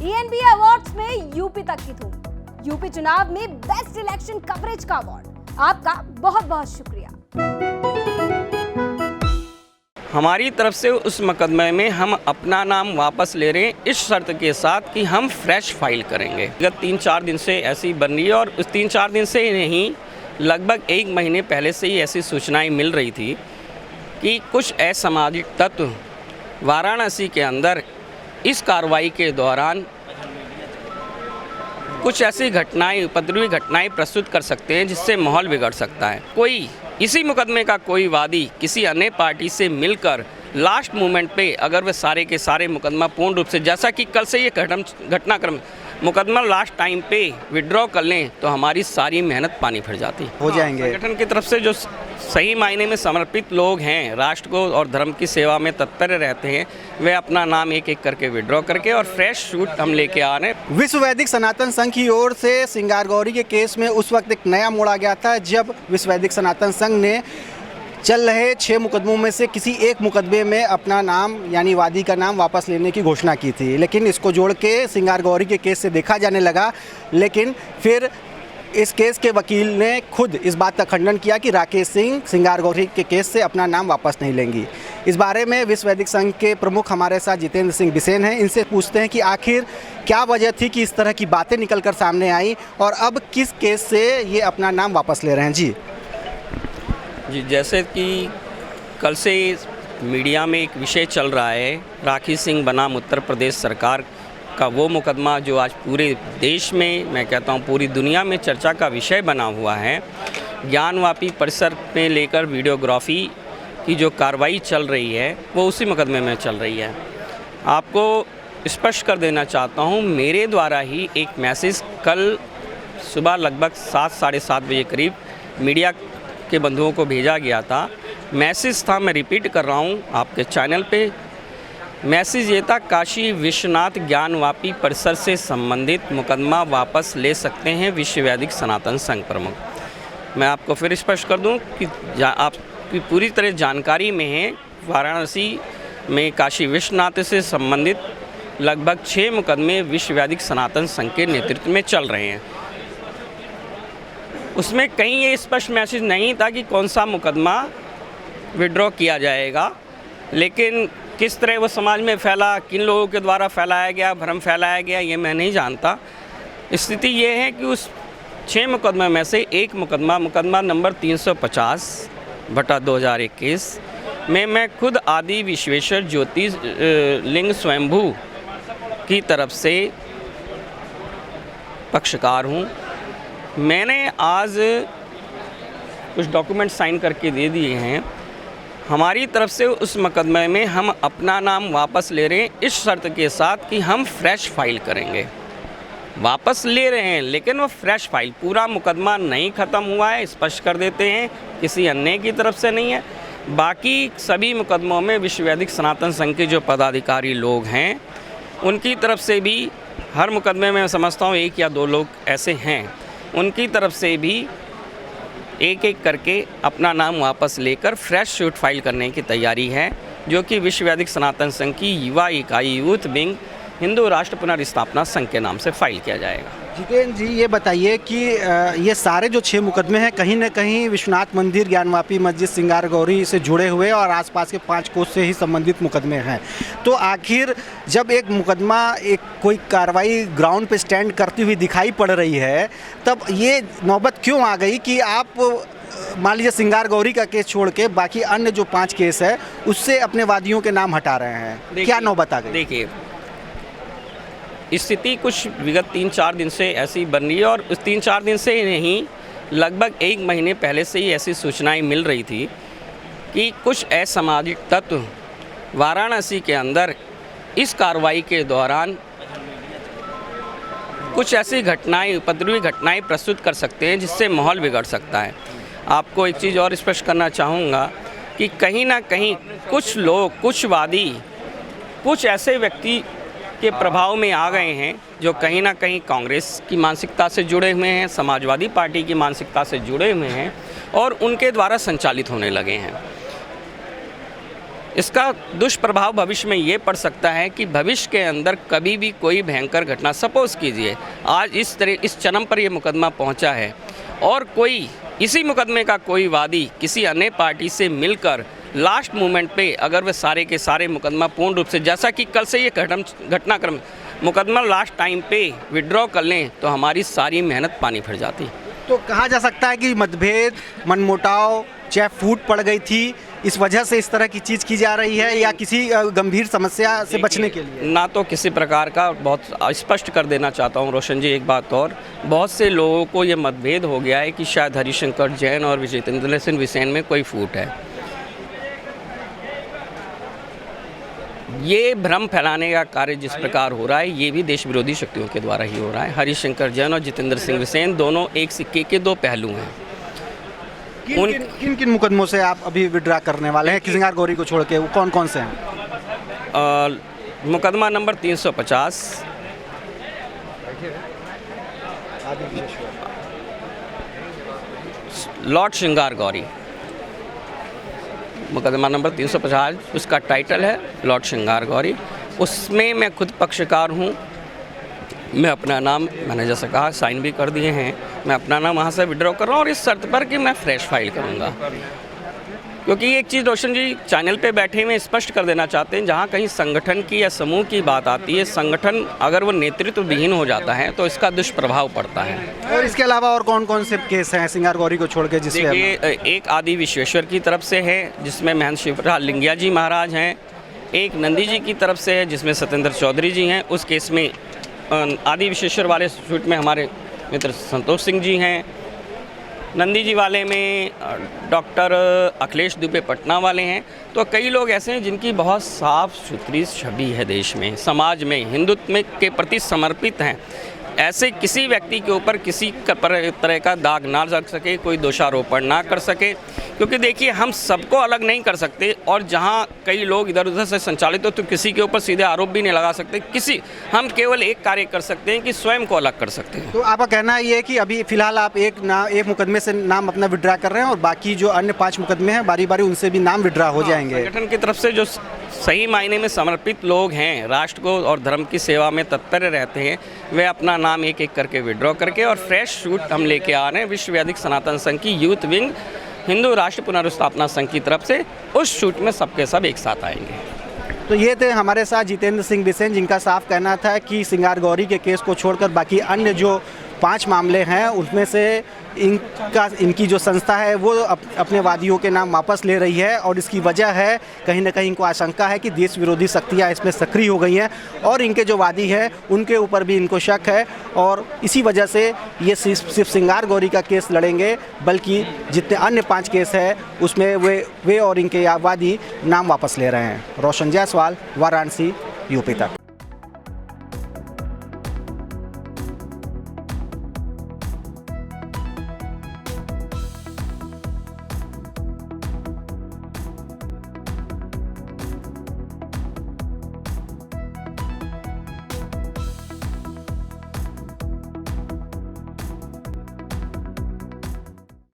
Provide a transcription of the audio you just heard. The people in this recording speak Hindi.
ENB अवार्ड्स में यूपी तक की धूम। यूपी चुनाव में बेस्ट इलेक्शन कवरेज का अवार्ड। आपका बहुत बहुत शुक्रिया। हमारी तरफ से उस मुकदमे में हम अपना नाम वापस ले रहे हैं, इस शर्त के साथ कि हम फ्रेश फाइल करेंगे। विगत 3-4 दिन से ऐसी बन रही है और उस 3-4 दिन से ही नहीं, लगभग 1 महीने पहले से ही ऐसी सूचनाएं मिल रही थी कि कुछ असामाजिक तत्व वाराणसी के अंदर इस कार्रवाई के दौरान कुछ ऐसी घटनाएं, उपद्रवी घटनाएं प्रस्तुत कर सकते हैं जिससे माहौल बिगड़ सकता है। कोई इसी मुकदमे का कोई वादी किसी अन्य पार्टी से मिलकर लास्ट मोमेंट पे अगर वे सारे के सारे मुकदमा पूर्ण रूप से, जैसा कि कल से ये घटनाक्रम मुकदमा लास्ट टाइम पे विड्रॉ कर लें तो हमारी सारी मेहनत पानी फिर जाती हो जाएंगे। संगठन की तरफ से जो सही मायने में समर्पित लोग हैं, राष्ट्र को और धर्म की सेवा में तत्पर रहते हैं, वे अपना नाम एक एक करके विड्रॉ करके और फ्रेश शूट हम लेके आ रहे हैं। विश्व वैदिक सनातन संघ की ओर से सिंगार गौरी के केस में उस वक्त एक नया मोड़ आ गया था जब विश्व वैदिक सनातन संघ ने चल रहे 6 मुकदमों में से किसी एक मुकदमे में अपना नाम यानी वादी का नाम वापस लेने की घोषणा की थी, लेकिन इसको जोड़ के सिंगार गौरी के केस से देखा जाने लगा। लेकिन फिर इस केस के वकील ने खुद इस बात का खंडन किया कि राकेश सिंह सिंगार गौरी के केस से अपना नाम वापस नहीं लेंगी। इस बारे में विश्व वैदिक संघ के प्रमुख हमारे साथ जितेंद्र सिंह बिसेन हैं। इनसे पूछते हैं कि आखिर क्या वजह थी कि इस तरह की बातें निकलकर सामने आई और अब किस केस से ये अपना नाम वापस ले रहे हैं। जी, जैसे कि कल से मीडिया में एक विषय चल रहा है, राखी सिंह बनाम उत्तर प्रदेश सरकार का वो मुकदमा जो आज पूरे देश में, मैं कहता हूँ पूरी दुनिया में चर्चा का विषय बना हुआ है। ज्ञानवापी परिसर में लेकर वीडियोग्राफी की जो कार्रवाई चल रही है वो उसी मुकदमे में चल रही है। आपको स्पष्ट कर देना चाहता हूँ, मेरे द्वारा ही एक मैसेज कल सुबह लगभग 7-7:30 बजे करीब मीडिया के बंधुओं को भेजा गया था। मैसेज था, मैं रिपीट कर रहा हूँ आपके चैनल पे। मैसेज ये था, काशी विश्वनाथ ज्ञानवापी परिसर से संबंधित मुकदमा वापस ले सकते हैं विश्व वैदिक सनातन संघ प्रमुख। मैं आपको फिर स्पष्ट कर दूं कि आपकी पूरी तरह जानकारी में है, वाराणसी में काशी विश्वनाथ से संबंधित लगभग 6 मुकदमे विश्व वैदिक सनातन संघ के नेतृत्व में चल रहे हैं। उसमें कहीं ये स्पष्ट मैसेज नहीं था कि कौन सा मुकदमा विड्रॉ किया जाएगा, लेकिन किस तरह वो समाज में फैला, किन लोगों के द्वारा फैलाया गया, भ्रम फैलाया गया, ये मैं नहीं जानता। स्थिति ये है कि उस 6 मुकदमे में से एक मुकदमा नंबर 350/2021 में मैं खुद आदि विश्वेश्वर ज्योतिष लिंग स्वयंभू की तरफ से पक्षकार हूँ। मैंने आज कुछ डॉक्यूमेंट साइन करके दे दिए हैं। हमारी तरफ से उस मुकदमे में हम अपना नाम वापस ले रहे हैं, इस शर्त के साथ कि हम फ्रेश फाइल करेंगे। वापस ले रहे हैं लेकिन वो फ्रेश फाइल, पूरा मुकदमा नहीं ख़त्म हुआ है, स्पष्ट कर देते हैं, किसी अन्य की तरफ से नहीं है। बाकी सभी मुकदमों में विश्व वैदिक सनातन संघ के जो पदाधिकारी लोग हैं उनकी तरफ से भी, हर मुकदमे में मैं समझता हूँ 1 या 2 लोग ऐसे हैं, उनकी तरफ से भी एक एक करके अपना नाम वापस लेकर फ्रेश शूट फाइल करने की तैयारी है, जो कि विश्व वैदिक सनातन संघ की युवा इकाई यूथ विंग हिंदू राष्ट्र पुनर्स्थापना संघ के नाम से फाइल किया जाएगा। जितेंद्र जी, ये बताइए कि ये सारे जो 6 मुकदमे हैं कहीं न कहीं विश्वनाथ मंदिर, ज्ञानवापी मस्जिद, सिंगार गौरी से जुड़े हुए और आसपास के 5 कोस से ही संबंधित मुकदमे हैं। तो आखिर जब एक मुकदमा, एक कोई कार्रवाई ग्राउंड पे स्टैंड करती हुई दिखाई पड़ रही है, तब ये नौबत क्यों आ गई कि आप मान लीजिए सिंगार गौरी का केस छोड़ के बाकी अन्य जो 5 केस है उससे अपने वादियों के नाम हटा रहे हैं? क्या नौबत आ गई? देखिए, स्थिति कुछ विगत 3-4 दिन से ऐसी बन रही है और उस 3-4 दिन से ही नहीं, लगभग 1 महीने पहले से ही ऐसी सूचनाएं मिल रही थी कि कुछ असामाजिक तत्व वाराणसी के अंदर इस कार्रवाई के दौरान कुछ ऐसी घटनाएं, उपद्रवी घटनाएं प्रस्तुत कर सकते हैं जिससे माहौल बिगड़ सकता है। आपको एक चीज़ और स्पष्ट करना चाहूँगा कि कहीं ना कहीं कुछ लोग, कुछ वादी, कुछ ऐसे व्यक्ति के प्रभाव में आ गए हैं जो कहीं ना कहीं कांग्रेस की मानसिकता से जुड़े हुए हैं, समाजवादी पार्टी की मानसिकता से जुड़े हुए हैं और उनके द्वारा संचालित होने लगे हैं। इसका दुष्प्रभाव भविष्य में ये पड़ सकता है कि भविष्य के अंदर कभी भी कोई भयंकर घटना, सपोज कीजिए आज इस चरम पर ये मुकदमा पहुंचा है और कोई इसी मुकदमे का कोई वादी किसी अन्य पार्टी से मिलकर लास्ट मोमेंट पे अगर वे सारे के सारे मुकदमा पूर्ण रूप से, जैसा कि कल से ये घटनाक्रम मुकदमा लास्ट टाइम पे विड्रॉ कर लें तो हमारी सारी मेहनत पानी फिर जाती। तो कहा जा सकता है कि मतभेद, मनमुटाव, चाहे फूट पड़ गई थी, इस वजह से इस तरह की चीज़ की जा रही है या किसी गंभीर समस्या से बचने के लिए? ना तो किसी प्रकार का, बहुत स्पष्ट कर देना चाहता हूँ रोशन जी एक बात और, बहुत से लोगों को ये मतभेद हो गया है कि शायद हरिशंकर जैन और जितेंद्र सिंह बिसेन में कोई फूट है। ये भ्रम फैलाने का कार्य जिस प्रकार हो रहा है ये भी देश विरोधी शक्तियों के द्वारा ही हो रहा है। हरिशंकर जैन और जितेंद्र सिंह बिसेन दोनों एक सिक्के के दो पहलू हैं। किन किन मुकदमों से आप अभी विड्रा करने वाले हैं सिंगार गौरी को छोड़ के? वो कौन कौन से हैं? मुकदमा नंबर 350, लॉर्ड श्रृंगार गौरी, मुकदमा नंबर 350, उसका टाइटल है लॉर्ड श्रृंगार गौरी। उसमें मैं खुद पक्षकार हूँ। मैं अपना नाम, मैंने जैसा कहा साइन भी कर दिए हैं, मैं अपना नाम वहाँ से विड्रॉ कर रहा हूँ और इस शर्त पर कि मैं फ्रेश फाइल करूँगा। क्योंकि एक चीज़ रोशन जी चैनल पे बैठे हुए स्पष्ट कर देना चाहते हैं, जहाँ कहीं संगठन की या समूह की बात आती है, संगठन अगर वो नेतृत्व विहीन हो जाता है तो इसका दुष्प्रभाव पड़ता है। और इसके अलावा और कौन कौन से केस हैं सिंगार गौरी को छोड़ के? जिसमें देखिए, एक आदि विश्वेश्वर की तरफ से है जिसमें महंत शिवराज लिंगिया जी महाराज हैं, एक नंदी जी की तरफ से है जिसमें सत्येंद्र चौधरी जी हैं। उस केस में आदि विश्वेश्वर वाले सूट में हमारे मित्र संतोष सिंह जी हैं, नंदी जी वाले में डॉक्टर अखिलेश दुबे पटना वाले हैं। तो कई लोग ऐसे हैं जिनकी बहुत साफ सुथरी छवि है, देश में, समाज में, हिंदुत्व में के प्रति समर्पित हैं। ऐसे किसी व्यक्ति के ऊपर किसी तरह का दाग ना लग सके, कोई दोषारोपण ना कर सके, क्योंकि देखिए हम सबको अलग नहीं कर सकते और जहां कई लोग इधर उधर से संचालित हो तो किसी के ऊपर सीधे आरोप भी नहीं लगा सकते। हम केवल एक कार्य कर सकते हैं कि स्वयं को अलग कर सकते हैं। तो आपका कहना ये है कि अभी फिलहाल आप एक मुकदमे से नाम अपना विड्रा कर रहे हैं और बाकी जो अन्य 5 मुकदमे हैं बारी बारी उनसे भी नाम विड्रा हो जाएंगे? संगठन की तरफ से जो सही मायने में समर्पित लोग हैं, राष्ट्र को और धर्म की सेवा में तत्पर रहते हैं, वे अपना नाम एक एक करके विड्रॉ करके और फ्रेश शूट हम लेके आ रहे हैं विश्व वैदिक सनातन संघ की यूथ विंग हिंदू राष्ट्र पुनर्स्थापना संघ की तरफ से। उस शूट में सबके सब एक साथ आएंगे। तो ये थे हमारे साथ जितेंद्र सिंह बिसेन, जिनका साफ कहना था कि सिंगार गौरी के केस को छोड़कर बाकी अन्य जो 5 मामले हैं उसमें से इनकी जो संस्था है वो अपने वादियों के नाम वापस ले रही है और इसकी वजह है कहीं ना कहीं इनको आशंका है कि देश विरोधी शक्तियाँ इसमें सक्रिय हो गई हैं और इनके जो वादी हैं उनके ऊपर भी इनको शक है और इसी वजह से ये सिर्फ सिंगार गौरी का केस लड़ेंगे, बल्कि जितने अन्य 5 केस हैं उसमें वे और इनके वादी नाम वापस ले रहे हैं। रोशन जायसवाल, वाराणसी, यूपी तक।